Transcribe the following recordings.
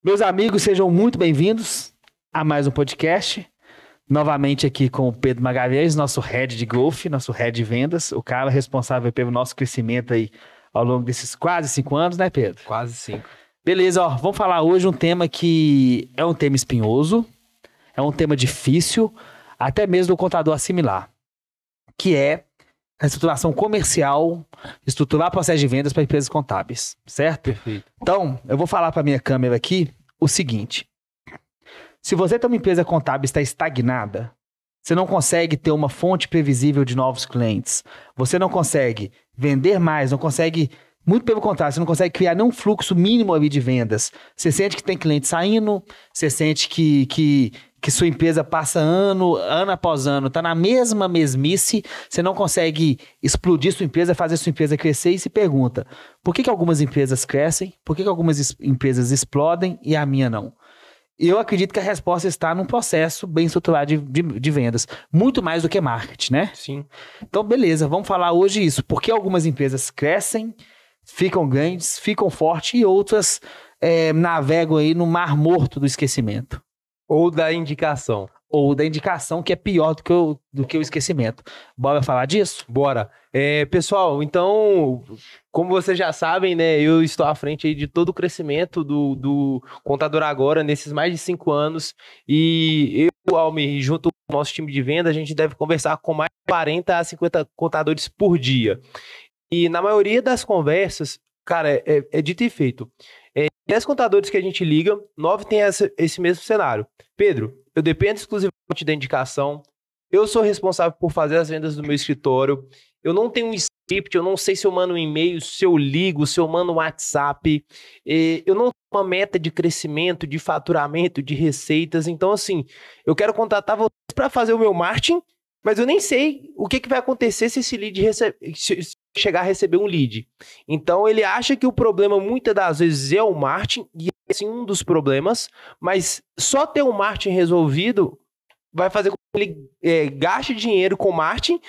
Meus amigos, sejam muito bem-vindos a mais um podcast. Novamente aqui com o Pedro Magalhães, nosso head de growth, nosso head de vendas, o cara responsável pelo nosso crescimento aí ao longo desses quase 5 anos, né, Pedro? Quase 5. Beleza, ó, vamos falar hoje um tema que é um tema espinhoso, é um tema difícil, até mesmo do contador assimilar, que é a estruturação comercial, estruturar processo de vendas para empresas contábeis, certo? Perfeito. Então, eu vou falar para minha câmera aqui o seguinte: se você tem uma empresa contábil e está estagnada, você não consegue ter uma fonte previsível de novos clientes, você não consegue vender mais, não consegue, muito pelo contrário, você não consegue criar nenhum fluxo mínimo ali de vendas. Você sente que tem cliente saindo, você sente que sua empresa passa ano após ano, está na mesma mesmice, você não consegue explodir sua empresa, fazer sua empresa crescer e se pergunta, por que algumas empresas crescem, por que algumas empresas explodem e a minha não? Eu acredito que a resposta está num processo bem estruturado de vendas. Muito mais do que marketing, né? Sim. Então, beleza, vamos falar hoje isso. Por que algumas empresas crescem, ficam grandes, ficam fortes e outras navegam aí no mar morto do esquecimento. Ou da indicação. Ou da indicação, que é pior do que o esquecimento. Bora falar disso? Bora. Pessoal, então, como vocês já sabem, né, eu estou à frente aí de todo o crescimento do Contador Agora, nesses mais de 5 anos, e eu, Almir, junto com o nosso time de venda, a gente deve conversar com mais de 40 a 50 contadores por dia. E na maioria das conversas, cara, é dito e feito. 10 contadores que a gente liga, 9 tem esse mesmo cenário. Pedro, eu dependo exclusivamente da indicação, eu sou responsável por fazer as vendas do meu escritório, eu não tenho um script, eu não sei se eu mando um e-mail, se eu ligo, se eu mando um WhatsApp, eu não tenho uma meta de crescimento, de faturamento, de receitas, então assim, eu quero contratar vocês para fazer o meu marketing, mas eu nem sei o que vai acontecer se esse lead chegar a receber um lead. Então ele acha que o problema muitas das vezes é o marketing, e é sim um dos problemas, mas só ter o marketing resolvido vai fazer com que ele gaste dinheiro com marketing,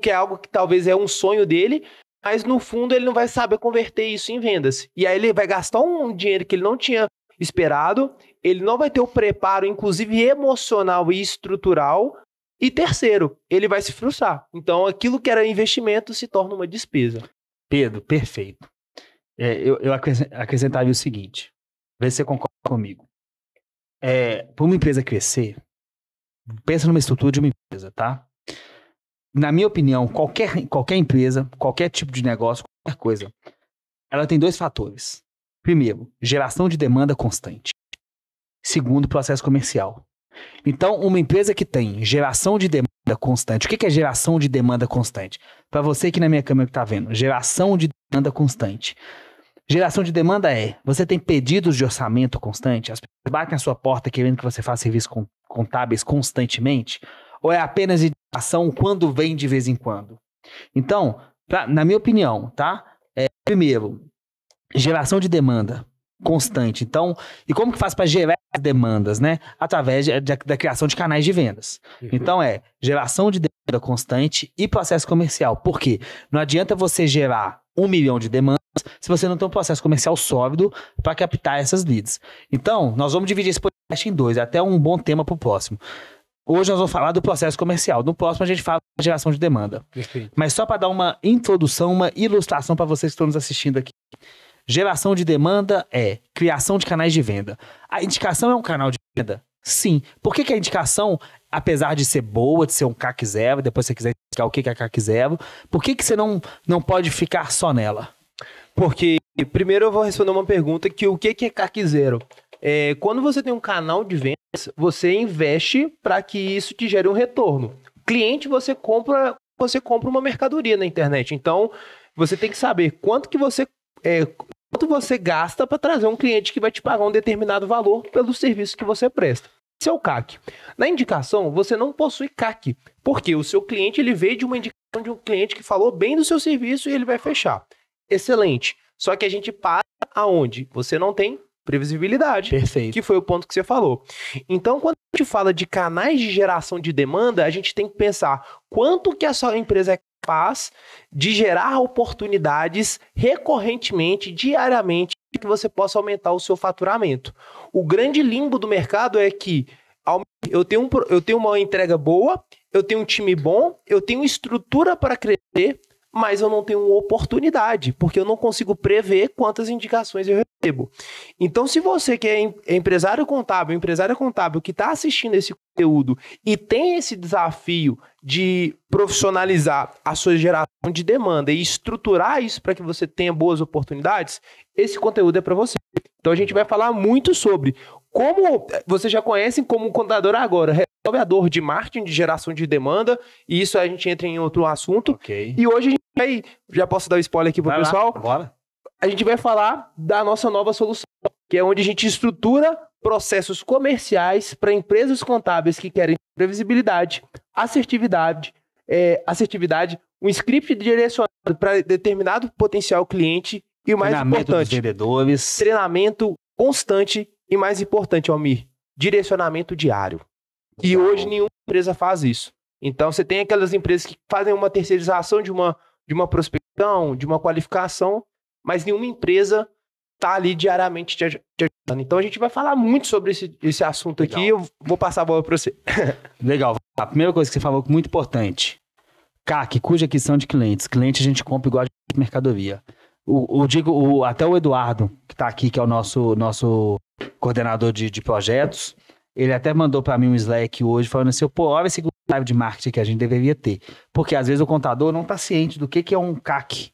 que é algo que talvez é um sonho dele, mas no fundo ele não vai saber converter isso em vendas. E aí ele vai gastar um dinheiro que ele não tinha esperado, ele não vai ter o preparo, inclusive emocional e estrutural. E terceiro, ele vai se frustrar. Então, aquilo que era investimento se torna uma despesa. Pedro, perfeito. Eu acrescentaria o seguinte, vê se você concorda comigo. Para uma empresa crescer, pensa numa estrutura de uma empresa, tá? Na minha opinião, qualquer empresa, qualquer tipo de negócio, qualquer coisa, ela tem 2 fatores. Primeiro, geração de demanda constante. Segundo, processo comercial. Então, uma empresa que tem geração de demanda constante, o que é geração de demanda constante? Para você que na minha câmera está vendo, geração de demanda constante. Geração de demanda você tem pedidos de orçamento constante, as pessoas batem na sua porta querendo que você faça serviços contábeis constantemente, ou é apenas indicação quando vem de vez em quando? Então, na minha opinião, tá? Primeiro, geração de demanda constante. Então, e como que faz para gerar as demandas, né? Através da criação de canais de vendas. Uhum. Então, geração de demanda constante e processo comercial. Por quê? Não adianta você gerar 1 milhão de demandas se você não tem um processo comercial sólido para captar essas leads. Então, nós vamos dividir esse podcast em 2, até um bom tema para o próximo. Hoje nós vamos falar do processo comercial. No próximo a gente fala da geração de demanda. Perfeito. Mas só para dar uma introdução, uma ilustração para vocês que estão nos assistindo aqui. Geração de demanda é criação de canais de venda. A indicação é um canal de venda? Sim. Por que a indicação, apesar de ser boa, de ser um CAC zero, depois se você quiser explicar o que é CAC zero, por que você não pode ficar só nela? Porque, primeiro eu vou responder uma pergunta que o que é CAC zero? Quando você tem um canal de vendas, você investe para que isso te gere um retorno. Cliente, você compra uma mercadoria na internet. Então, você tem que saber quanto você gasta para trazer um cliente que vai te pagar um determinado valor pelo serviço que você presta. Esse é o CAC. Na indicação, você não possui CAC, porque o seu cliente ele veio de uma indicação de um cliente que falou bem do seu serviço e ele vai fechar. Excelente. Só que a gente para aonde? Você não tem previsibilidade. Perfeito. Que foi o ponto que você falou. Então, quando a gente fala de canais de geração de demanda, a gente tem que pensar quanto que a sua empresa é capaz de gerar oportunidades recorrentemente, diariamente, que você possa aumentar o seu faturamento. O grande limbo do mercado é que eu tenho uma entrega boa, eu tenho um time bom, eu tenho estrutura para crescer, mas eu não tenho oportunidade, porque eu não consigo prever quantas indicações eu recebo. Então, se você que é empresária contábil que está assistindo esse conteúdo e tem esse desafio de profissionalizar a sua geração de demanda e estruturar isso para que você tenha boas oportunidades, esse conteúdo é para você. Então, a gente vai falar muito sobre como vocês já conhecem como Contador Agora, resolvedor de marketing, de geração de demanda, e isso a gente entra em outro assunto. Ok. E hoje a gente vai, já posso dar o spoiler aqui pro Vai pessoal? lá, bora. A gente vai falar da nossa nova solução, que é onde a gente estrutura processos comerciais para empresas contábeis que querem previsibilidade, assertividade, um script direcionado para determinado potencial cliente e o mais Treinamento importante, dos vendedores. treinamento constante e mais importante, Almir, direcionamento diário. E hoje nenhuma empresa faz isso. Então você tem aquelas empresas que fazem uma terceirização de uma prospecção, de uma qualificação, mas nenhuma empresa está ali diariamente te ajudando. Então a gente vai falar muito sobre esse assunto Legal. aqui. Eu vou passar a bola para você. Legal. A primeira coisa que você falou, muito importante. CAC, cuja aquisição de clientes. Cliente a gente compra igual de mercadoria. Até o Eduardo, que está aqui, que é o nosso coordenador de projetos, ele até mandou para mim um Slack hoje falando assim, pô, olha esse live de marketing que a gente deveria ter. Porque às vezes o contador não está ciente do que é um CAC,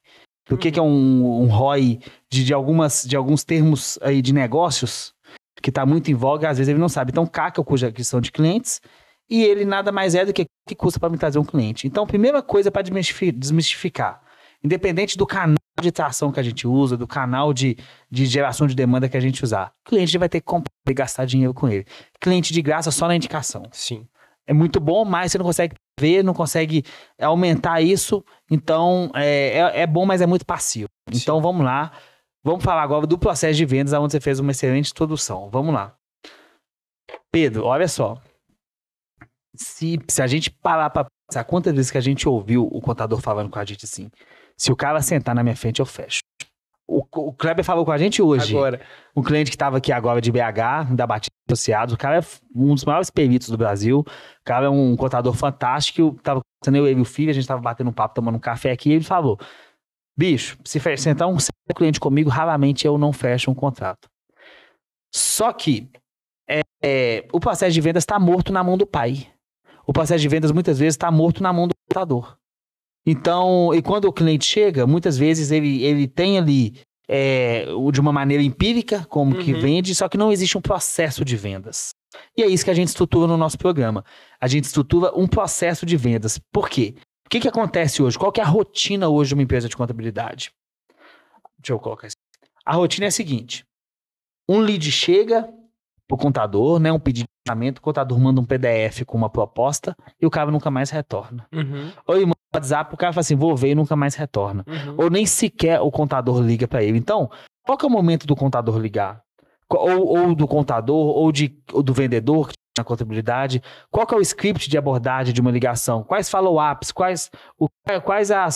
do que é um ROI, de alguns termos aí de negócios, que está muito em voga, às vezes ele não sabe. Então, CAC é o cuja aquisição de clientes, e ele nada mais é do que custa para me trazer um cliente. Então, primeira coisa para desmistificar, independente do canal de tração que a gente usa, do canal de geração de demanda que a gente usar, o cliente vai ter que comprar e gastar dinheiro com ele. Cliente de graça só na indicação. Sim. É muito bom, mas você não consegue ver, não consegue aumentar isso. Então, é bom, mas é muito passivo. Sim. Então, vamos lá. Vamos falar agora do processo de vendas, onde você fez uma excelente introdução. Vamos lá. Pedro, olha só. Se a gente parar para pensar quantas vezes que a gente ouviu o contador falando com a gente assim, se o cara sentar na minha frente, eu fecho. O Kleber falou com a gente hoje. Agora. Um cliente que estava aqui agora de BH, da Batista Associados, o cara é um dos maiores peritos do Brasil. O cara é um contador fantástico. Tava conversando eu e o filho, a gente tava batendo um papo, tomando um café aqui, e ele falou, bicho, se sentar um cliente comigo, raramente eu não fecho um contrato. Só que o processo de vendas está morto na mão do pai. O processo de vendas muitas vezes está morto na mão do contador. Então, e quando o cliente chega, muitas vezes ele tem ali de uma maneira empírica como que vende, só que não existe um processo de vendas. E é isso que a gente estrutura no nosso programa. A gente estrutura um processo de vendas. Por quê? O que acontece hoje? Qual que é a rotina hoje de uma empresa de contabilidade? Deixa eu colocar isso. A rotina é a seguinte. Um lead chega pro contador, né, um pedido de pagamento, o contador manda um PDF com uma proposta e o cara nunca mais retorna. Ou ele manda um WhatsApp, o cara fala assim, vou ver e nunca mais retorna. Ou nem sequer o contador liga para ele. Então, qual que é o momento do contador ligar? Ou do contador, ou do vendedor que na contabilidade? Qual que é o script de abordagem de uma ligação? Quais follow-ups? Quais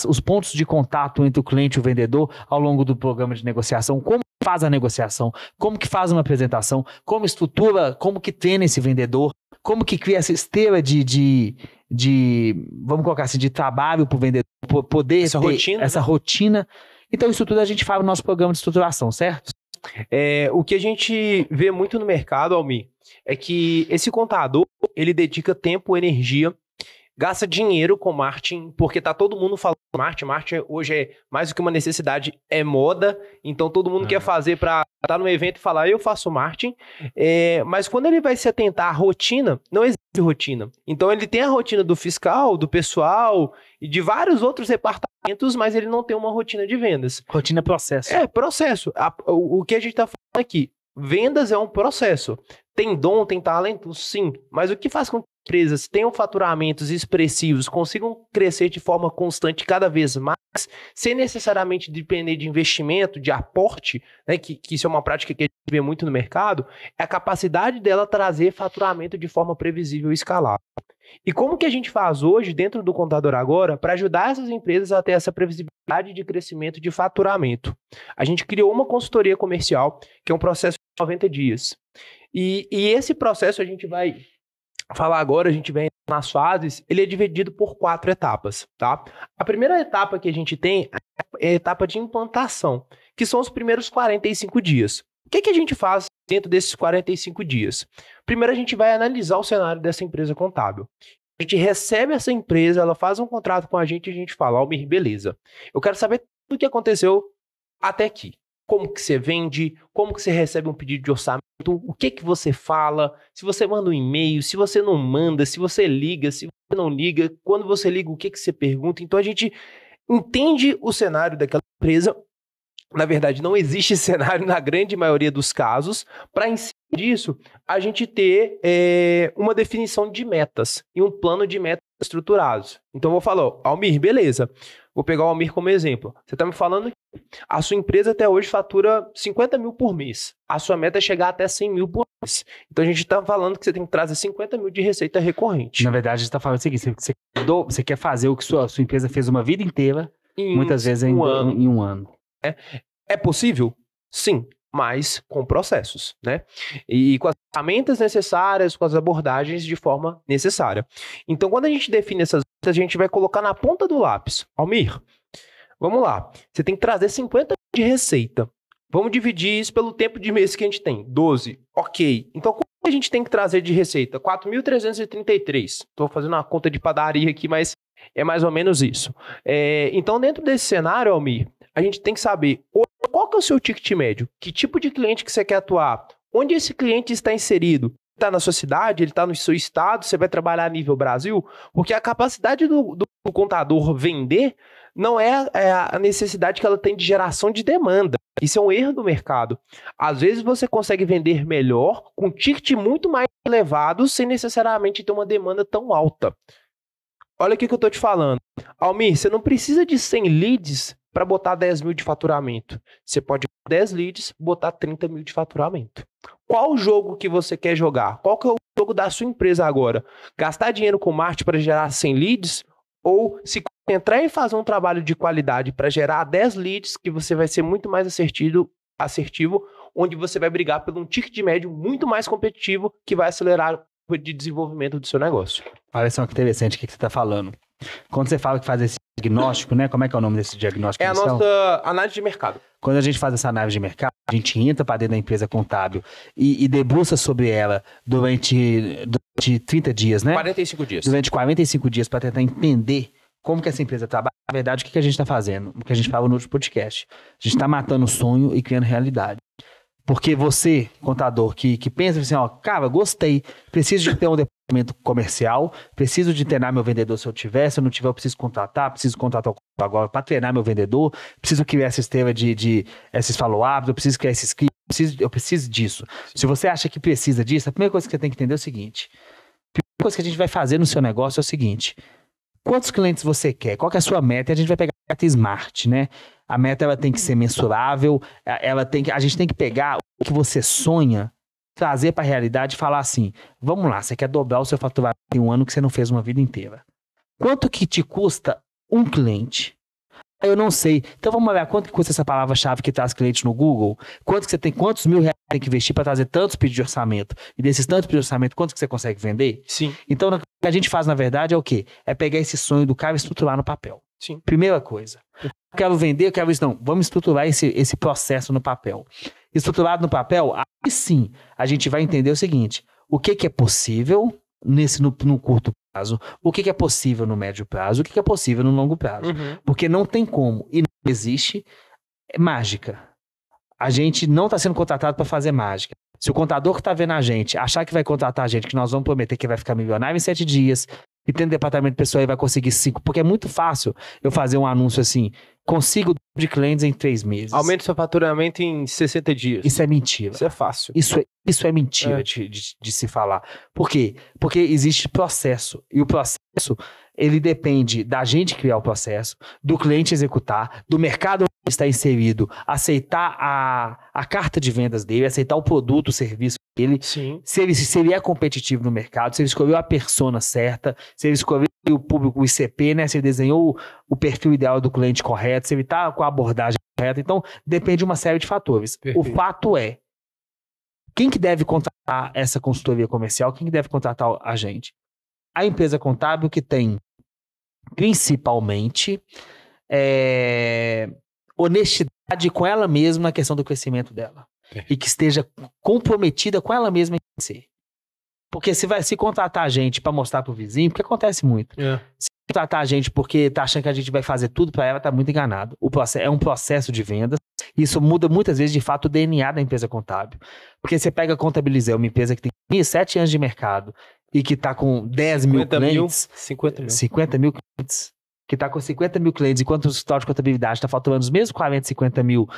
os pontos de contato entre o cliente e o vendedor ao longo do programa de negociação? Como faz a negociação? Como que faz uma apresentação? Como estrutura? Como que treina esse vendedor? Como que cria essa esteira vamos colocar assim, de trabalho para o vendedor poder essa ter rotina, essa rotina? Então isso tudo a gente faz no nosso programa de estruturação, certo? O que a gente vê muito no mercado, Almir, é que esse contador, ele dedica tempo, energia, gasta dinheiro com marketing, porque tá todo mundo falando marketing. Marketing hoje é mais do que uma necessidade, é moda. Então todo mundo quer fazer para estar no evento e falar, eu faço marketing. Mas quando ele vai se atentar à rotina, não existe rotina. Então ele tem a rotina do fiscal, do pessoal e de vários outros departamentos, mas ele não tem uma rotina de vendas. Rotina é processo. É processo. O que a gente tá falando aqui, vendas é um processo. Tem dom, tem talento? Sim. Mas o que faz com empresas tenham faturamentos expressivos, consigam crescer de forma constante cada vez mais, sem necessariamente depender de investimento, de aporte, né, que isso é uma prática que a gente vê muito no mercado, é a capacidade dela trazer faturamento de forma previsível e escalável. E como que a gente faz hoje, dentro do Contador Agora, para ajudar essas empresas a ter essa previsibilidade de crescimento de faturamento? A gente criou uma consultoria comercial, que é um processo de 90 dias. E esse processo a gente vai falar agora, a gente vem nas fases, ele é dividido por 4 etapas, tá? A primeira etapa que a gente tem é a etapa de implantação, que são os primeiros 45 dias. O que a gente faz dentro desses 45 dias? Primeiro, a gente vai analisar o cenário dessa empresa contábil. A gente recebe essa empresa, ela faz um contrato com a gente e a gente fala, Almir, beleza, eu quero saber tudo o que aconteceu até aqui. Como que você vende, como que você recebe um pedido de orçamento, o que você fala, se você manda um e-mail, se você não manda, se você liga, se você não liga, quando você liga, o que você pergunta. Então a gente entende o cenário daquela empresa. Na verdade, não existe cenário na grande maioria dos casos, para em cima disso a gente ter uma definição de metas e um plano de metas estruturados. Então eu vou falar, Almir, beleza, vou pegar o Almir como exemplo. Você está me falando que a sua empresa até hoje fatura 50 mil por mês. A sua meta é chegar até 100 mil por mês. Então a gente está falando que você tem que trazer 50 mil de receita recorrente. Na verdade, a gente está falando o seguinte, você quer fazer o que sua empresa fez uma vida inteira, muitas vezes em um ano. É possível? Sim, mas com processos, né? E com as ferramentas necessárias, com as abordagens de forma necessária. Então, quando a gente define essas metas, a gente vai colocar na ponta do lápis. Almir, vamos lá. Você tem que trazer 50 de receita. Vamos dividir isso pelo tempo de mês que a gente tem. 12. Ok. Então, quanto a gente tem que trazer de receita? 4.333. Estou fazendo uma conta de padaria aqui, mas é mais ou menos isso. Então, dentro desse cenário, Almir, a gente tem que saber qual que é o seu ticket médio, que tipo de cliente que você quer atuar, onde esse cliente está inserido, está na sua cidade, ele está no seu estado, você vai trabalhar a nível Brasil, porque a capacidade do contador vender não é a necessidade que ela tem de geração de demanda. Isso é um erro do mercado. Às vezes você consegue vender melhor com ticket muito mais elevado sem necessariamente ter uma demanda tão alta. Olha o que eu estou te falando. Almir, você não precisa de 100 leads para botar 10 mil de faturamento. Você pode, 10 leads, botar 30 mil de faturamento. Qual o jogo que você quer jogar? Qual que é o jogo da sua empresa agora? Gastar dinheiro com marketing para gerar 100 leads? Ou se concentrar em fazer um trabalho de qualidade para gerar 10 leads, que você vai ser muito mais assertivo, onde você vai brigar por um ticket médio muito mais competitivo que vai acelerar o de desenvolvimento do seu negócio. Olha só que interessante o que você está falando. Quando você fala que faz esse diagnóstico, né? Como é que é o nome desse diagnóstico? É a nossa análise de mercado. Quando a gente faz essa análise de mercado, a gente entra para dentro da empresa contábil e debruça sobre ela durante 30 dias, né? 45 dias. Durante 45 dias para tentar entender como que essa empresa trabalha. Na verdade, o que a gente está fazendo? O que a gente falava no último podcast. A gente está matando o sonho e criando realidade. Porque você, contador, que pensa assim, ó, cara, gostei, preciso de ter um departamento comercial, preciso de treinar meu vendedor se eu tiver, se eu não tiver eu preciso contratar o contador agora para treinar meu vendedor, preciso criar essa esteira de esses follow-ups, eu preciso criar esse script, eu preciso disso. Sim. Se você acha que precisa disso, a primeira coisa que você tem que entender é o seguinte, a primeira coisa que a gente vai fazer no seu negócio é o seguinte, quantos clientes você quer? Qual que é a sua meta? E a gente vai pegar a meta SMART, né? A meta ela tem que ser mensurável, a gente tem que pegar o que você sonha, trazer para a realidade e falar assim, vamos lá, você quer dobrar o seu faturamento em um ano que você não fez uma vida inteira. Quanto que te custa um cliente? Eu não sei. Então vamos olhar quanto que custa essa palavra-chave que traz cliente no Google? Quantos mil reais tem que investir para trazer tantos pedidos de orçamento? E desses tantos pedidos de orçamento, quantos que você consegue vender? Sim. Então o que a gente faz na verdade é o quê? É pegar esse sonho do cara e estruturar no papel. Sim. Primeira coisa. Eu quero vender, eu quero isso. Não, vamos estruturar esse processo no papel. Estruturado no papel, aí sim, a gente vai entender o seguinte, o que é possível no curto prazo, o que é possível no médio prazo, o que é possível no longo prazo. Uhum. Porque não tem como, e não existe mágica. A gente não está sendo contratado para fazer mágica. Se o contador que está vendo a gente achar que vai contratar a gente, que nós vamos prometer que vai ficar milionário em 7 dias, e tendo departamento pessoal e vai conseguir 5, porque é muito fácil eu fazer um anúncio assim, consigo de clientes em 3 meses. Aumenta o seu faturamento em 60 dias. Isso é mentira. Isso é fácil. Isso é mentira de se falar. Por quê? Porque existe processo. E o processo, ele depende da gente criar o processo, do cliente executar, do mercado onde está inserido, aceitar a carta de vendas dele, aceitar o produto, o serviço dele. Sim. Se ele é competitivo no mercado, se ele escolheu a persona certa, se ele escolheu o público, o ICP, né? Se ele desenhou o perfil ideal do cliente correto, se ele está com a abordagem correta. Então, depende de uma série de fatores. Perfeito. O fato é, quem que deve contratar essa consultoria comercial? Quem que deve contratar a gente? A empresa contábil que tem, principalmente, honestidade com ela mesma na questão do crescimento dela. E que esteja comprometida com ela mesma em crescer. Porque se contratar a gente para mostrar pro vizinho, porque acontece muito. Se contratar a gente porque tá achando que a gente vai fazer tudo para ela, tá muito enganado. É um processo de vendas. Isso muda muitas vezes, de fato, o DNA da empresa contábil. Porque você pega Contabilizar, uma empresa que tem 7 anos de mercado e que tá com 10 mil clientes. 50 mil clientes. Que tá com 50 mil clientes, enquanto o escritório de contabilidade tá faturando os mesmos 40, 50 mil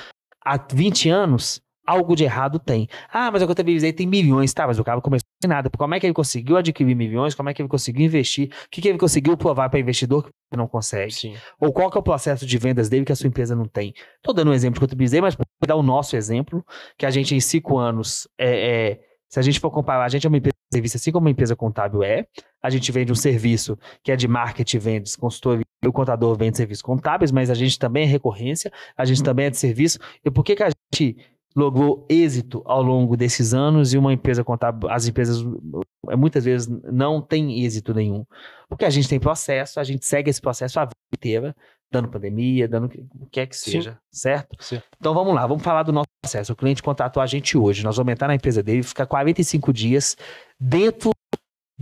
há 20 anos, algo de errado tem. Ah, mas a Contabilizei tem milhões. Tá, mas o cara começou sem nada. Como é que ele conseguiu adquirir milhões? Como é que ele conseguiu investir? O que ele conseguiu provar para investidor que não consegue? Sim. Ou qual que é o processo de vendas dele que a sua empresa não tem? Tô dando um exemplo de Contabilizei, mas vou dar o nosso exemplo, que a gente em 5 anos, se a gente for comparar, a gente é uma empresa de serviço, assim como uma empresa contábil a gente vende um serviço que é de marketing, vendas, consultoria, o contador vende serviços contábeis, mas a gente também é recorrência, a gente também é de serviço. E por que a gente logrou êxito ao longo desses anos e uma empresa contábil, as empresas muitas vezes não têm êxito nenhum? Porque a gente tem processo, a gente segue esse processo a vida inteira, dando pandemia, dando o que é que seja, certo? Sim. Então vamos lá, vamos falar do nosso processo. O cliente contratou a gente hoje, nós vamos entrar na empresa dele, ficar 45 dias dentro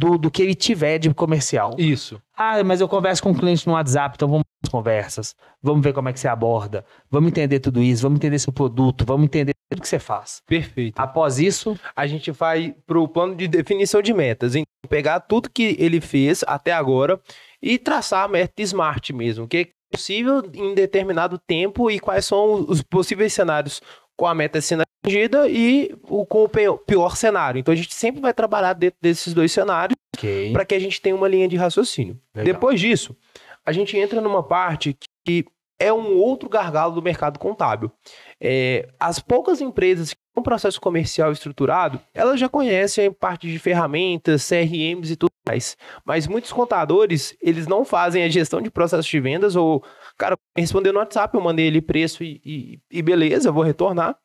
do que ele tiver de comercial. Isso. Ah, mas eu converso com o cliente no WhatsApp, então vamos às conversas, vamos ver como é que você aborda, vamos entender tudo isso, vamos entender seu produto, vamos entender tudo que você faz. Perfeito. Após isso, a gente vai para o plano de definição de metas. Então, pegar tudo que ele fez até agora e traçar a meta SMART mesmo, o que é possível em determinado tempo e quais são os possíveis cenários com a meta sendo atingida e com o pior cenário. Então a gente sempre vai trabalhar dentro desses 2 cenários para que a gente tenha uma linha de raciocínio. Legal. Depois disso, a gente entra numa parte que é um outro gargalo do mercado contábil. As poucas empresas que têm um processo comercial estruturado, elas já conhecem a parte de ferramentas, CRMs e tudo mais. Mas muitos contadores, eles não fazem a gestão de processo de vendas ou, cara, respondeu no WhatsApp, eu mandei ele preço e beleza, eu vou retornar.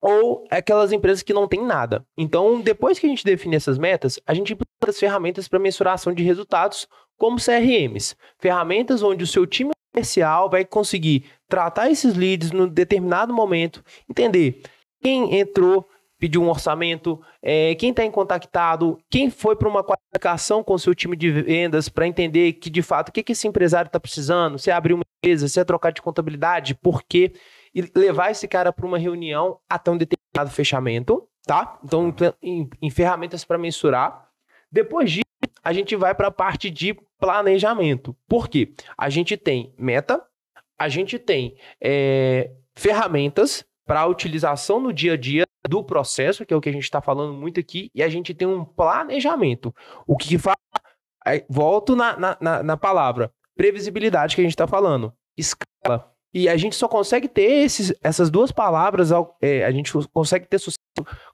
Ou aquelas empresas que não têm nada. Então, depois que a gente define essas metas, a gente implementa as ferramentas para mensuração de resultados, como CRMs. Ferramentas onde o seu time comercial vai conseguir tratar esses leads num determinado momento, entender quem entrou, pediu um orçamento, quem está incontactado, quem foi para uma qualificação com o seu time de vendas para entender que, de fato, o que esse empresário está precisando, se é abrir uma empresa, se é trocar de contabilidade, por quê? E levar esse cara para uma reunião até um determinado fechamento, tá? Então, em ferramentas para mensurar. Depois disso, a gente vai para a parte de planejamento. Por quê? A gente tem meta, a gente tem ferramentas para a utilização no dia a dia do processo, que é o que a gente está falando muito aqui, e a gente tem um planejamento. O que faz... Volto na palavra previsibilidade que a gente está falando. Escala. E a gente só consegue ter essas 2 palavras, a gente consegue ter sucesso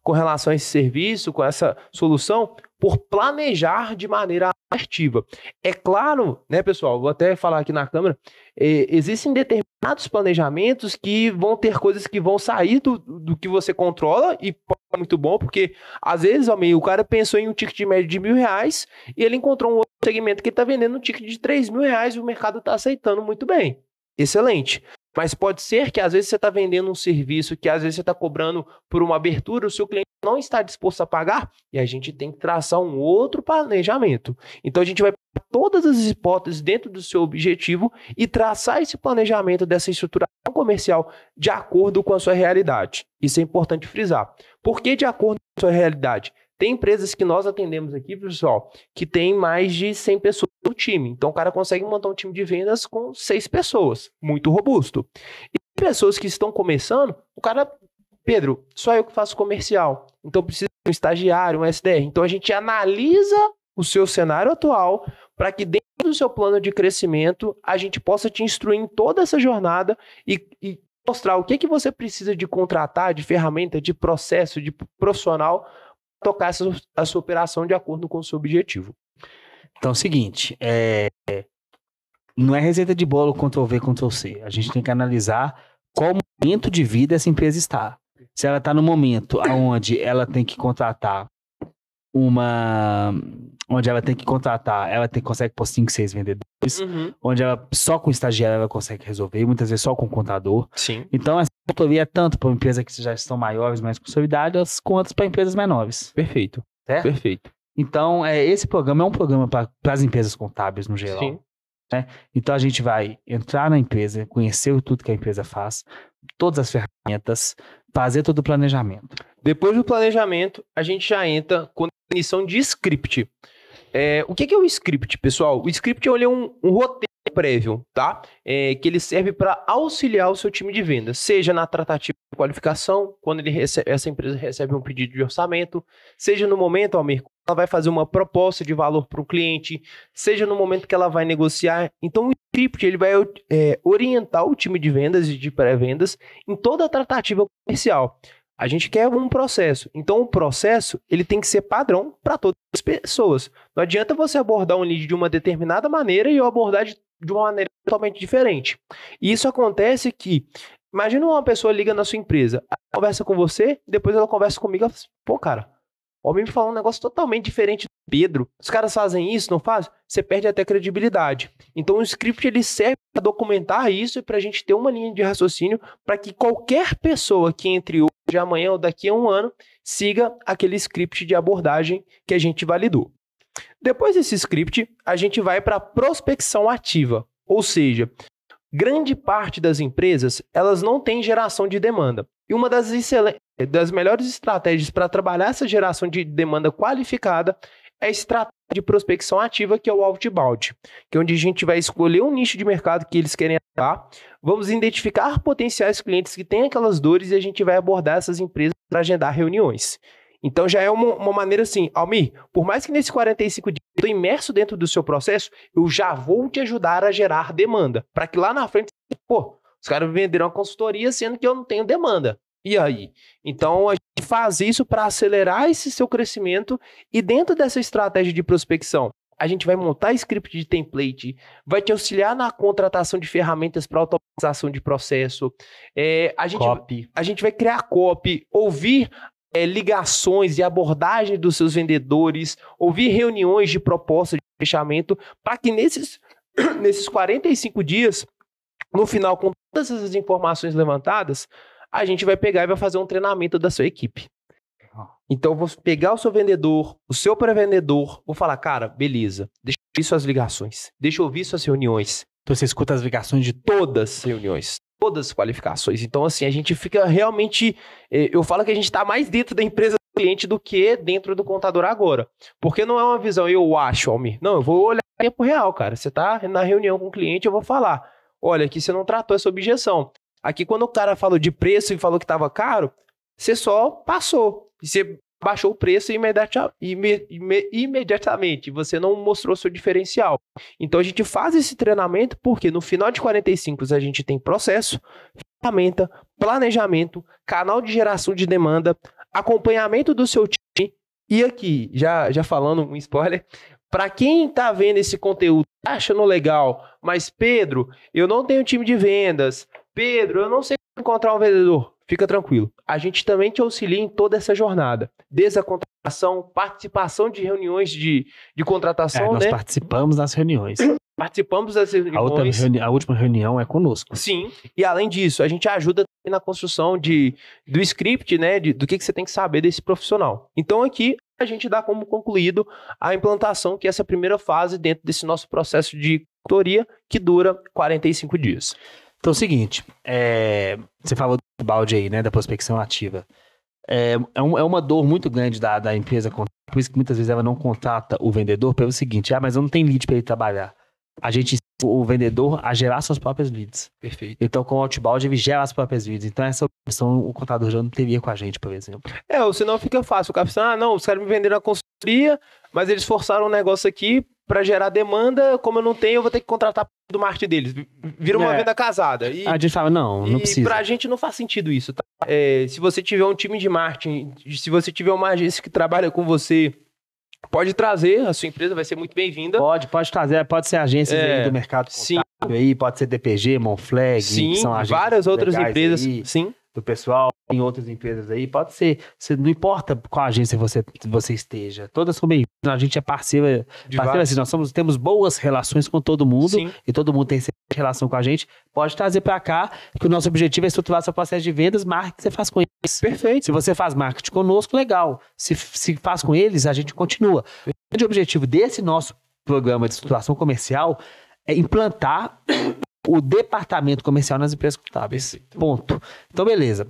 com relação a esse serviço, com essa solução, por planejar de maneira assertiva. É claro, né, pessoal, vou até falar aqui na câmera, existem determinados planejamentos que vão ter coisas que vão sair do que você controla, e pode ser muito bom, porque às vezes, o cara pensou em um ticket médio de R$1.000 e ele encontrou um outro segmento que está vendendo um ticket de R$3.000 e o mercado está aceitando muito bem. Excelente. Mas pode ser que às vezes você está vendendo um serviço, que às vezes você está cobrando por uma abertura, o seu cliente não está disposto a pagar, e a gente tem que traçar um outro planejamento. Então a gente vai pegar todas as hipóteses dentro do seu objetivo e traçar esse planejamento dessa estruturação comercial de acordo com a sua realidade. Isso é importante frisar. Por que de acordo com a sua realidade? Tem empresas que nós atendemos aqui, pessoal, que tem mais de 100 pessoas no time. Então, o cara consegue montar um time de vendas com 6 pessoas, muito robusto. E pessoas que estão começando, o cara, Pedro, só eu que faço comercial, então precisa de um estagiário, um SDR. Então, a gente analisa o seu cenário atual para que dentro do seu plano de crescimento, a gente possa te instruir em toda essa jornada e mostrar o que você precisa de contratar, de ferramenta, de processo, de profissional, para tocar a sua operação de acordo com o seu objetivo. Então é o seguinte, não é receita de bolo Ctrl+V, Ctrl+C. A gente tem que analisar qual momento de vida essa empresa está. Se ela está no momento onde ela tem que contratar consegue pôr 5, 6 vendedores, onde ela só com estagiário ela consegue resolver, muitas vezes só com contador. Sim. Então essa consultoria é tanto para empresas que já estão maiores, mais consolidadas, quanto para empresas menores. Perfeito. Certo? Perfeito. Então esse programa é um programa para as empresas contábeis no geral. Sim. Né? Então a gente vai entrar na empresa, conhecer tudo que a empresa faz, todas as ferramentas, fazer todo o planejamento. Depois do planejamento, a gente já entra com a definição de script. O que é o script, pessoal? O script é um roteiro prévio, tá? Que ele serve para auxiliar o seu time de vendas, seja na tratativa de qualificação, quando essa empresa recebe um pedido de orçamento, seja no momento, Almir, ela vai fazer uma proposta de valor para o cliente, seja no momento que ela vai negociar. Então, o script ele vai orientar o time de vendas e de pré-vendas em toda a tratativa comercial. A gente quer um processo. Então, o processo ele tem que ser padrão para todas as pessoas. Não adianta você abordar um lead de uma determinada maneira e eu abordar de uma maneira totalmente diferente. E isso acontece que, imagina uma pessoa liga na sua empresa, conversa com você, depois ela conversa comigo e fala, pô, cara, o homem me falou um negócio totalmente diferente do Pedro. Os caras fazem isso, não fazem? Você perde até credibilidade. Então, o script ele serve para documentar isso e para a gente ter uma linha de raciocínio para que qualquer pessoa que entre hoje, amanhã ou daqui a um ano siga aquele script de abordagem que a gente validou. Depois desse script, a gente vai para a prospecção ativa. Ou seja, grande parte das empresas elas não têm geração de demanda. E uma das melhores estratégias para trabalhar essa geração de demanda qualificada é a estratégia de prospecção ativa, que é o outbound, que é onde a gente vai escolher um nicho de mercado que eles querem atuar, vamos identificar potenciais clientes que têm aquelas dores e a gente vai abordar essas empresas para agendar reuniões. Então já é uma maneira assim, Almir, por mais que nesses 45 dias eu estou imerso dentro do seu processo, eu já vou te ajudar a gerar demanda, para que lá na frente, pô, os caras venderam a consultoria sendo que eu não tenho demanda. E aí? Então, a gente faz isso para acelerar esse seu crescimento e dentro dessa estratégia de prospecção, a gente vai montar script de template, vai te auxiliar na contratação de ferramentas para automatização de processo, a gente vai criar copy, ouvir ligações e abordagem dos seus vendedores, ouvir reuniões de proposta de fechamento, para que nesses 45 dias, no final, com todas essas informações levantadas, a gente vai pegar e vai fazer um treinamento da sua equipe. Então, eu vou pegar o seu vendedor, o seu pré-vendedor, vou falar, cara, beleza, deixa eu ouvir suas ligações, deixa eu ouvir suas reuniões. Então, você escuta as ligações de todas as reuniões, todas as qualificações. Então, assim, a gente fica realmente... Eu falo que a gente está mais dentro da empresa do cliente do que dentro do contador agora. Porque não é uma visão, eu acho, Almir. Não, eu vou olhar em tempo real, cara. Você está na reunião com o cliente, eu vou falar, olha, aqui você não tratou essa objeção. Aqui, quando o cara falou de preço e falou que estava caro, você só passou. E você baixou o preço imediatamente. Você não mostrou seu diferencial. Então, a gente faz esse treinamento porque no final de 45 a gente tem processo, ferramenta, planejamento, canal de geração de demanda, acompanhamento do seu time. E aqui, já falando um spoiler, para quem está vendo esse conteúdo, tá achando legal, mas Pedro, eu não tenho time de vendas, Pedro, eu não sei encontrar um vendedor. Fica tranquilo. A gente também te auxilia em toda essa jornada. Desde a contratação, participação de reuniões de contratação, nós participamos das reuniões. Participamos das reuniões. A última reunião é conosco. Sim. E além disso, a gente ajuda também na construção do script, né? Do que você tem que saber desse profissional. Então aqui a gente dá como concluído a implantação, que é essa primeira fase dentro desse nosso processo de consultoria, que dura 45 dias. Então é o seguinte, você falou do balde aí, né, da prospecção ativa. É uma dor muito grande da empresa, por isso que muitas vezes ela não contrata o vendedor pelo seguinte, mas eu não tenho lead para ele trabalhar. A gente ensina o vendedor a gerar suas próprias leads. Perfeito. Então, com o outbound, ele gera as próprias leads. Então, essa opção o contador já não teria com a gente, por exemplo. Ou senão fica fácil. O cara fala, não, os caras me venderam na consultoria, mas eles forçaram um negócio aqui para gerar demanda, como eu não tenho, eu vou ter que contratar do marketing deles. Vira uma venda casada. E a gente fala, não precisa. Pra gente não faz sentido isso, tá? Se você tiver um time de marketing, se você tiver uma agência que trabalha com você, pode trazer, a sua empresa vai ser muito bem-vinda. Pode trazer, pode ser agências aí do mercado contábil, aí, pode ser DPG, Monflag, sim, que são agências várias outras empresas, aí, sim. Do pessoal, em outras empresas aí, pode ser, não importa qual agência você esteja, todas são bem-vindas, a gente é parceira assim, nós temos boas relações com todo mundo, sim. E todo mundo tem essa relação com a gente, pode trazer para cá, que o nosso objetivo é estruturar seu processo de vendas, marketing você faz com eles. Perfeito. Se você faz marketing conosco, legal. Se faz com eles, a gente continua. O grande objetivo desse nosso programa de estruturação comercial é implantar o departamento comercial nas empresas contábeis. Perfeito. Ponto. Então, beleza.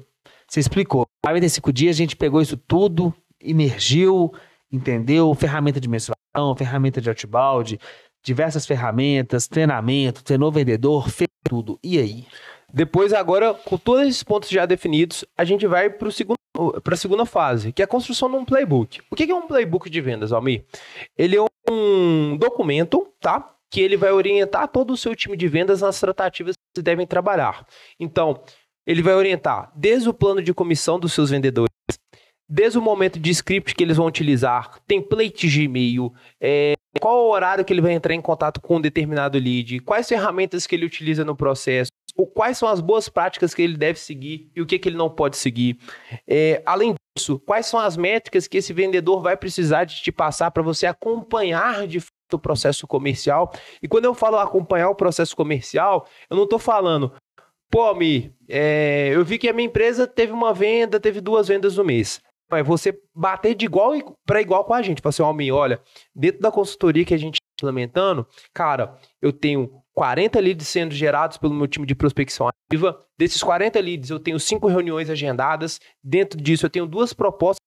Você explicou. 45 dias a gente pegou isso tudo, imergiu, entendeu? Ferramenta de mensuração, ferramenta de outbound, diversas ferramentas, treinamento, treinou vendedor, fez tudo. E aí? Depois, agora, com todos esses pontos já definidos, a gente vai para a segunda fase, que é a construção de um playbook. O que é um playbook de vendas, Almir? Ele é um documento, tá? Que ele vai orientar todo o seu time de vendas nas tratativas que vocês devem trabalhar. Então, ele vai orientar desde o plano de comissão dos seus vendedores, desde o momento de script que eles vão utilizar, template de e-mail, qual o horário que ele vai entrar em contato com um determinado lead, quais ferramentas que ele utiliza no processo, ou quais são as boas práticas que ele deve seguir e o que ele não pode seguir. Além disso, quais são as métricas que esse vendedor vai precisar de te passar para você acompanhar de fato o processo comercial. E quando eu falo acompanhar o processo comercial, eu não estou falando, pô, Almir, eu vi que a minha empresa teve uma venda, teve 2 vendas no mês. Mas você bater de igual para igual com a gente. Fala assim, Almir, olha, dentro da consultoria que a gente está implementando, cara, eu tenho 40 leads sendo gerados pelo meu time de prospecção ativa. Desses 40 leads, eu tenho 5 reuniões agendadas. Dentro disso, eu tenho 2 propostas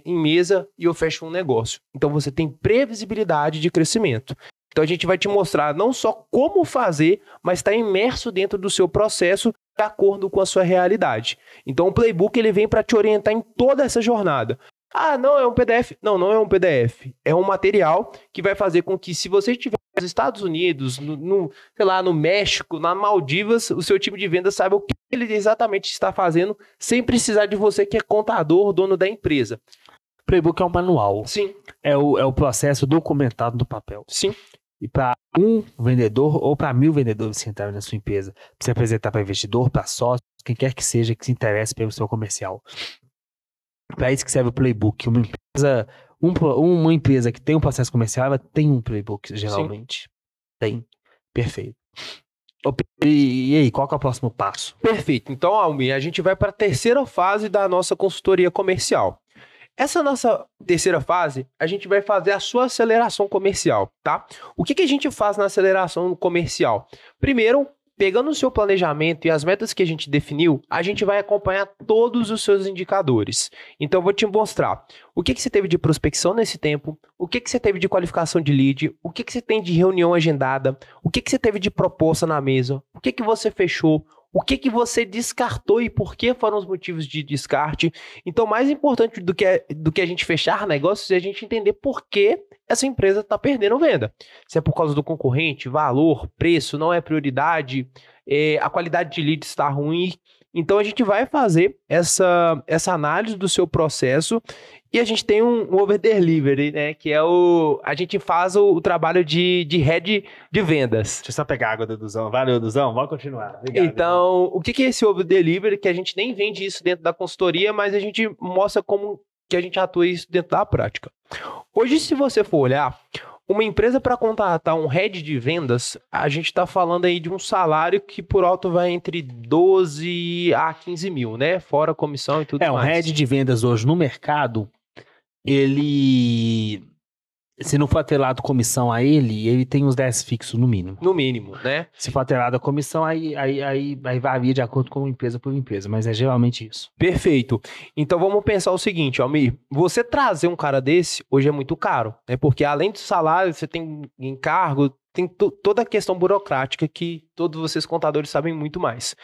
em mesa e eu fecho um negócio. Então, você tem previsibilidade de crescimento. Então, a gente vai te mostrar não só como fazer, mas está imerso dentro do seu processo de acordo com a sua realidade. Então, o playbook ele vem para te orientar em toda essa jornada. Ah, não é um PDF? Não, não é um PDF. É um material que vai fazer com que, se você estiver nos Estados Unidos, sei lá, no México, na Maldivas, o seu time de vendas saiba o que ele exatamente está fazendo, sem precisar de você que é contador, dono da empresa. Playbook é um manual. Sim. É o processo documentado no papel. Sim. E para um vendedor ou para 1000 vendedores que entrarem na sua empresa, para você apresentar para investidor, para sócio, quem quer que seja que se interesse pelo seu comercial. Para isso que serve o playbook. Uma empresa que tem um processo comercial, ela tem um playbook, geralmente. Sim. Tem. Perfeito. E aí, qual que é o próximo passo? Perfeito. Então, Almir, a gente vai para a terceira fase da nossa consultoria comercial. Essa nossa terceira fase, a gente vai fazer a sua aceleração comercial, tá? O que a gente faz na aceleração comercial? Primeiro, pegando o seu planejamento e as metas que a gente definiu, a gente vai acompanhar todos os seus indicadores. Então, eu vou te mostrar o que você teve de prospecção nesse tempo, o que você teve de qualificação de lead, o que você tem de reunião agendada, o que você teve de proposta na mesa, o que você fechou, o que você descartou e por que foram os motivos de descarte. Então, mais importante do que a gente fechar negócios é a gente entender por que essa empresa está perdendo venda. Se é por causa do concorrente, valor, preço, não é prioridade, a qualidade de leads está ruim. Então, a gente vai fazer essa análise do seu processo e a gente tem um over-delivery, né? Que é a gente faz o trabalho de head de vendas. Deixa eu só pegar a água do Duzão. Valeu, Duzão. Vamos continuar. Obrigado, então, o que é esse over-delivery? Que a gente nem vende isso dentro da consultoria, mas a gente mostra como que a gente atua isso dentro da prática. Hoje, se você for olhar, uma empresa para contratar um head de vendas, a gente está falando aí de um salário que por alto vai entre 12 a 15 mil, né? Fora comissão e tudo mais. Um head de vendas hoje no mercado, ele Se não for atrelado comissão a ele tem uns 10 fixos no mínimo. No mínimo, né? Se for atrelado a comissão, aí varia de acordo com empresa por empresa, mas é geralmente isso. Perfeito. Então vamos pensar o seguinte, Almir, você trazer um cara desse hoje é muito caro, né? Porque além do salário, você tem encargo, tem toda a questão burocrática que todos vocês contadores sabem muito mais.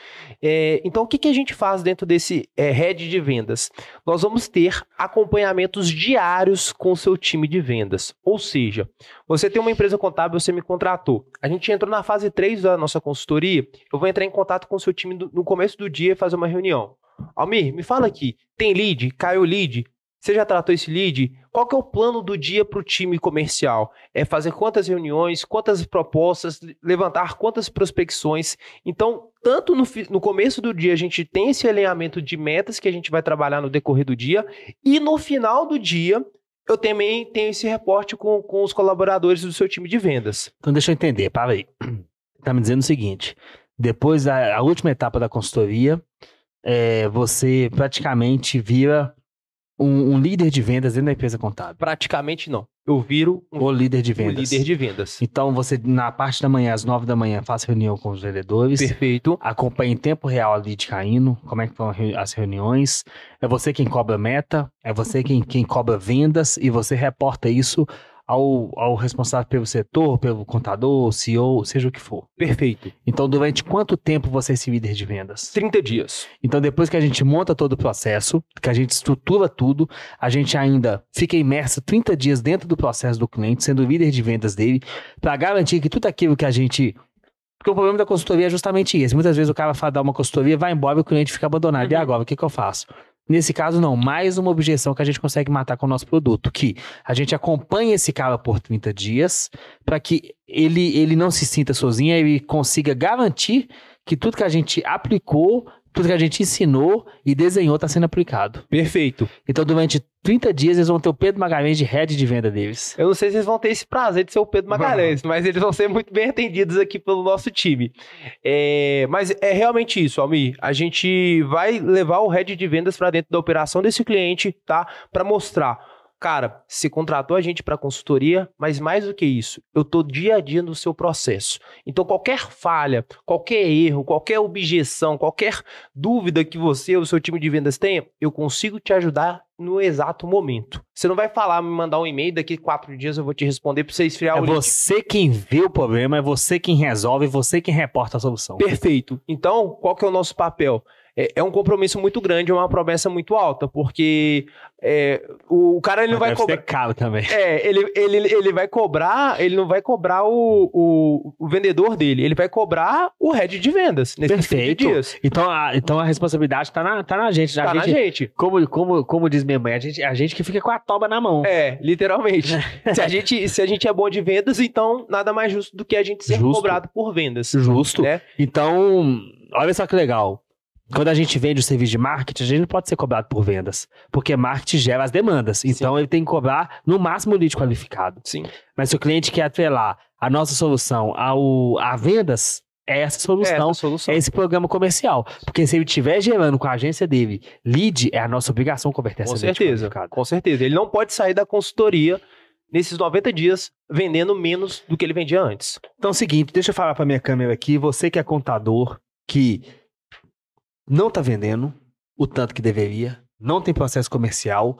Então, o que a gente faz dentro desse head de vendas? Nós vamos ter acompanhamentos diários com o seu time de vendas. Ou seja, você tem uma empresa contábil, você me contratou. A gente entrou na fase 3 da nossa consultoria, eu vou entrar em contato com o seu time no começo do dia e fazer uma reunião. Almir, me fala aqui, tem lead? Caiu lead? Você já tratou esse lead? Qual que é o plano do dia para o time comercial? É fazer quantas reuniões, quantas propostas, levantar quantas prospecções. Então, tanto no começo do dia a gente tem esse alinhamento de metas que a gente vai trabalhar no decorrer do dia e no final do dia eu também tenho esse reporte com os colaboradores do seu time de vendas. Então deixa eu entender, para aí. Tá me dizendo o seguinte, depois da última etapa da consultoria, você praticamente vira um líder de vendas dentro da empresa contábil. Praticamente não. Eu viro o líder de vendas. O líder de vendas. Então, você, na parte da manhã, às 9 da manhã, faz reunião com os vendedores. Perfeito. Acompanha em tempo real a lead caindo, como é que estão as reuniões. É você quem cobra meta, é você quem cobra vendas e você reporta isso ao responsável pelo setor, pelo contador, CEO, seja o que for. Perfeito. Então, durante quanto tempo você é esse líder de vendas? 30 dias. Então, depois que a gente monta todo o processo, que a gente estrutura tudo, a gente ainda fica imerso 30 dias dentro do processo do cliente, sendo o líder de vendas dele, para garantir que tudo aquilo que a gente... Porque o problema da consultoria é justamente esse. Muitas vezes o cara fala, dá uma consultoria, vai embora e o cliente fica abandonado. E agora, o que eu faço? Nesse caso, não. Mais uma objeção que a gente consegue matar com o nosso produto, que a gente acompanha esse cara por 30 dias para que ele não se sinta sozinho, ele consiga garantir que tudo que a gente aplicou, tudo que a gente ensinou e desenhou está sendo aplicado. Perfeito. Então, durante 30 dias, eles vão ter o Pedro Magalhães de head de venda deles. Eu não sei se eles vão ter esse prazer de ser o Pedro Magalhães, mas eles vão ser muito bem atendidos aqui pelo nosso time. Mas é realmente isso, Almir. A gente vai levar o head de vendas para dentro da operação desse cliente, tá? Para mostrar. Cara, você contratou a gente para consultoria, mas mais do que isso, eu estou dia a dia no seu processo. Então, qualquer falha, qualquer erro, qualquer objeção, qualquer dúvida que você ou o seu time de vendas tenha, eu consigo te ajudar no exato momento. Você não vai falar, me mandar um e-mail, daqui 4 dias eu vou te responder para você esfriar o lead. É você quem vê o problema, é você quem resolve, é você quem reporta a solução. Perfeito. Então, qual que é o nosso papel? É um compromisso muito grande, é uma promessa muito alta, porque o cara ele não vai cobrar. Deve ser caro também. Ele vai cobrar, ele não vai cobrar o vendedor dele, ele vai cobrar o head de vendas nesses 30 dias. Então a responsabilidade tá na gente. Tá na gente. Como diz minha mãe, a gente que fica com a toba na mão. Literalmente. se a gente é bom de vendas, então nada mais justo do que a gente ser cobrado por vendas. Justo. Né? Então, olha só que legal. Quando a gente vende o serviço de marketing, a gente não pode ser cobrado por vendas, porque marketing gera as demandas. Então, ele tem que cobrar no máximo o lead qualificado. Sim. Mas se o cliente quer atrelar a nossa solução a vendas, é essa solução, é esse programa comercial. Porque se ele estiver gerando com a agência dele lead, é a nossa obrigação converter essa lead qualificada. Com certeza. Ele não pode sair da consultoria nesses 90 dias vendendo menos do que ele vendia antes. Então é o seguinte, deixa eu falar para minha câmera aqui, você que é contador, que não está vendendo o tanto que deveria, não tem processo comercial,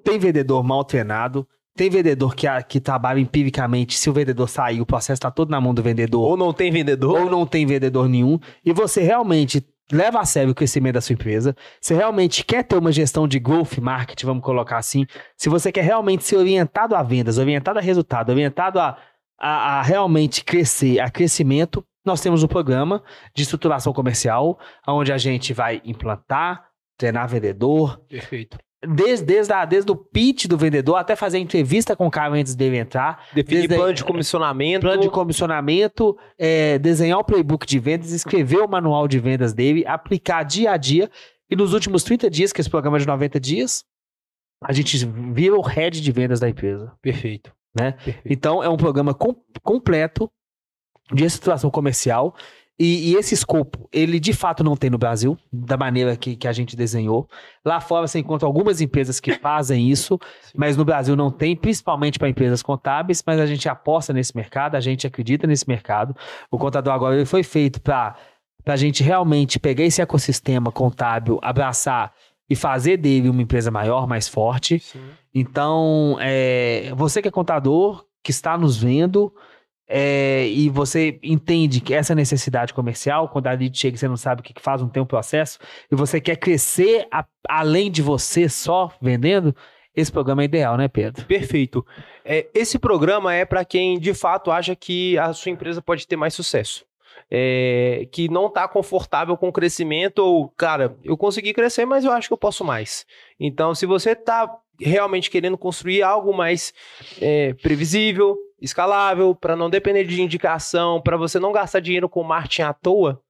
tem vendedor mal treinado, tem vendedor que trabalha empiricamente, se o vendedor sair, o processo está todo na mão do vendedor. Ou não tem vendedor. Ou não tem vendedor nenhum, e você realmente leva a sério o crescimento da sua empresa, você realmente quer ter uma gestão de growth marketing, vamos colocar assim, se você quer realmente ser orientado a vendas, orientado a resultado, orientado a realmente crescer, a crescimento, nós temos um programa de estruturação comercial, onde a gente vai implantar, treinar vendedor. Perfeito. Desde o pitch do vendedor até fazer entrevista com o cara antes dele entrar. Definir plano de comissionamento. Plano de comissionamento, desenhar o playbook de vendas, escrever o manual de vendas dele, aplicar dia a dia. E nos últimos 30 dias, que esse programa é de 90 dias, a gente vira o head de vendas da empresa. Perfeito. Né? Perfeito. Então, é um programa completo de estruturação comercial E esse escopo, ele de fato não tem no Brasil, da maneira que a gente desenhou. Lá fora você encontra algumas empresas que fazem isso, mas no Brasil não tem, principalmente para empresas contábeis, mas a gente aposta nesse mercado, a gente acredita nesse mercado. O Contador Agora ele foi feito para a gente realmente pegar esse ecossistema contábil, abraçar e fazer dele uma empresa maior, mais forte. Sim. Então, você que é contador, que está nos vendo, e você entende que essa necessidade comercial, quando a lead chega e você não sabe o que faz, não tem um processo, e você quer crescer além de você só vendendo, esse programa é ideal, né, Pedro? Perfeito. Esse programa é para quem de fato acha que a sua empresa pode ter mais sucesso. Que não está confortável com o crescimento, ou, cara, eu consegui crescer, mas eu acho que eu posso mais. Então, se você está realmente querendo construir algo mais previsível, escalável, para não depender de indicação, para você não gastar dinheiro com marketing à toa,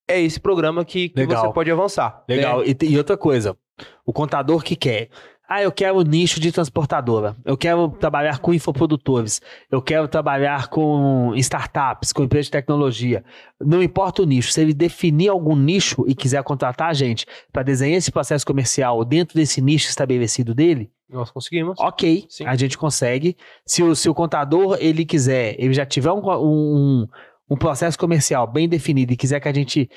é esse programa que você pode avançar. Legal. Né? E outra coisa, o contador que quer... eu quero nicho de transportadora, eu quero trabalhar com infoprodutores, eu quero trabalhar com startups, com empresas de tecnologia. Não importa o nicho, se ele definir algum nicho e quiser contratar a gente para desenhar esse processo comercial dentro desse nicho estabelecido dele, nós conseguimos. Ok, sim. A gente consegue. Se o contador, ele quiser, ele já tiver um processo comercial bem definido e quiser que a gente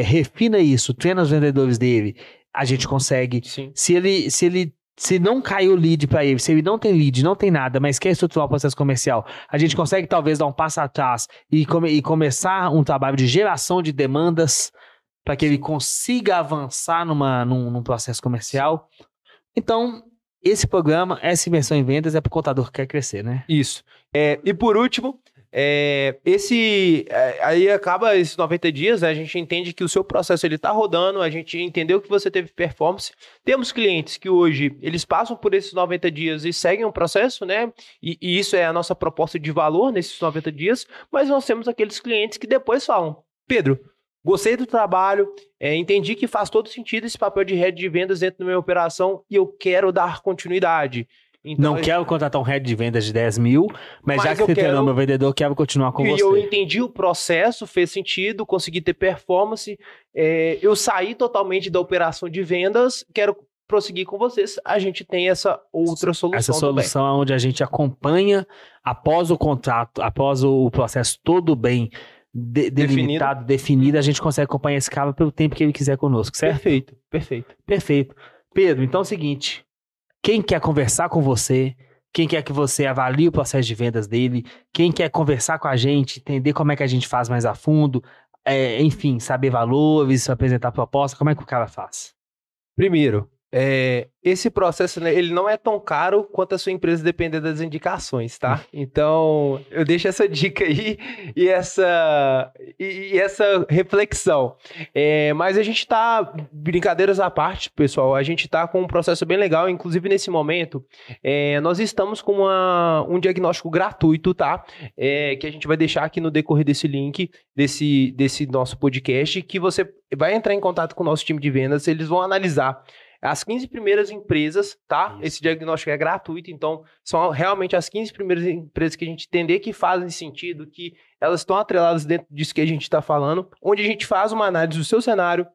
refina isso, treina os vendedores dele, a gente consegue. Sim. Se não caiu lead para ele, se ele não tem lead, não tem nada, mas quer estruturar o processo comercial, a gente consegue talvez dar um passo atrás e começar um trabalho de geração de demandas para que ele consiga avançar num processo comercial. Então, esse programa, essa imersão em vendas é para o contador que quer crescer, né? Isso. E por último... aí acaba esses 90 dias, né? A gente entende que o seu processo ele tá rodando, a gente entendeu que você teve performance. Temos clientes que hoje eles passam por esses 90 dias e seguem um processo, né? E isso é a nossa proposta de valor nesses 90 dias, mas nós temos aqueles clientes que depois falam: Pedro, gostei do trabalho, entendi que faz todo sentido esse papel de head de vendas dentro da minha operação e eu quero dar continuidade. Então, não quero contratar um head de vendas de 10 mil, mas já que você treinou meu vendedor, quero continuar com você. Eu entendi o processo, fez sentido, consegui ter performance, eu saí totalmente da operação de vendas, quero prosseguir com vocês. A gente tem essa outra solução. Essa solução é onde a gente acompanha após o contrato, após o processo todo bem delimitado, definido, a gente consegue acompanhar esse cara pelo tempo que ele quiser conosco, certo? Perfeito. Pedro, então é o seguinte... Quem quer conversar com você, quem quer que você avalie o processo de vendas dele, quem quer conversar com a gente, entender como é que a gente faz mais a fundo, enfim, saber valores, apresentar proposta, como é que o cara faz? Primeiro, esse processo, né, ele não é tão caro quanto a sua empresa depender das indicações, tá? Então, eu deixo essa dica aí e essa reflexão. Mas a gente tá, brincadeiras à parte, pessoal, a gente tá com um processo bem legal, inclusive nesse momento, nós estamos com um diagnóstico gratuito, tá? Que a gente vai deixar aqui no decorrer desse link, desse nosso podcast, que você vai entrar em contato com o nosso time de vendas, eles vão analisar as 15 primeiras empresas, tá? Isso. Esse diagnóstico é gratuito, então são realmente as 15 primeiras empresas que a gente entender que fazem sentido, que elas estão atreladas dentro disso que a gente está falando, onde a gente faz uma análise do seu cenário,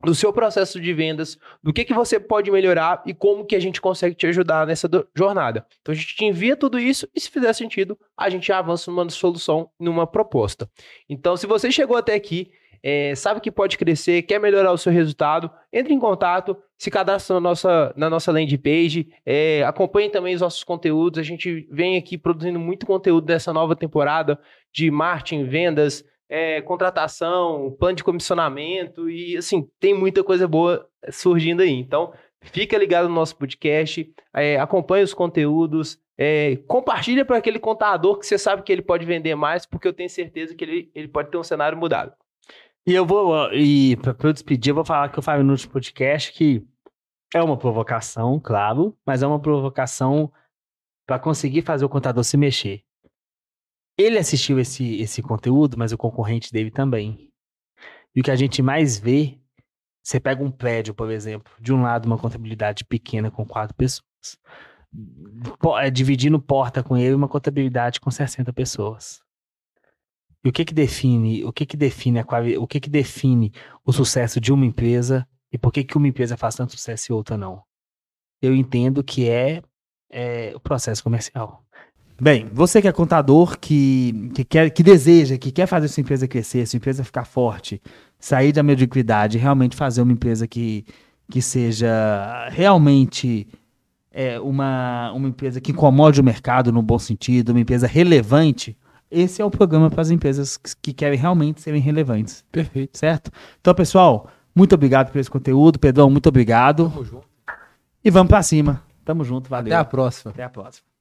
do seu processo de vendas, do que você pode melhorar e como que a gente consegue te ajudar nessa jornada. Então a gente te envia tudo isso e se fizer sentido, a gente avança numa solução, numa proposta. Então se você chegou até aqui, sabe que pode crescer, quer melhorar o seu resultado, entre em contato, se cadastre na nossa landing page, acompanhe também os nossos conteúdos, a gente vem aqui produzindo muito conteúdo nessa nova temporada de marketing, vendas, contratação, plano de comissionamento e assim, tem muita coisa boa surgindo aí. Então, fica ligado no nosso podcast, acompanhe os conteúdos, compartilha para aquele contador que você sabe que ele pode vender mais, porque eu tenho certeza que ele pode ter um cenário mudado. E para eu despedir, eu vou falar que eu falei no último podcast que é uma provocação, claro, mas é uma provocação para conseguir fazer o contador se mexer. Ele assistiu esse conteúdo, mas o concorrente dele também. E o que a gente mais vê, você pega um prédio, por exemplo, de um lado uma contabilidade pequena com 4 pessoas, dividindo porta com ele uma contabilidade com 60 pessoas. E o que que define o sucesso de uma empresa e por que que uma empresa faz tanto sucesso e outra não? Eu entendo que é o processo comercial. Bem, você que é contador, que quer fazer sua empresa crescer, sua empresa ficar forte, sair da mediocridade, realmente fazer uma empresa que seja realmente uma empresa que incomode o mercado no bom sentido, uma empresa relevante, esse é o programa para as empresas que querem realmente serem relevantes. Perfeito. Certo? Então, pessoal, muito obrigado por esse conteúdo. Pedrão, muito obrigado. Tamo junto. E vamos para cima. Tamo junto, valeu. Até a próxima. Até a próxima.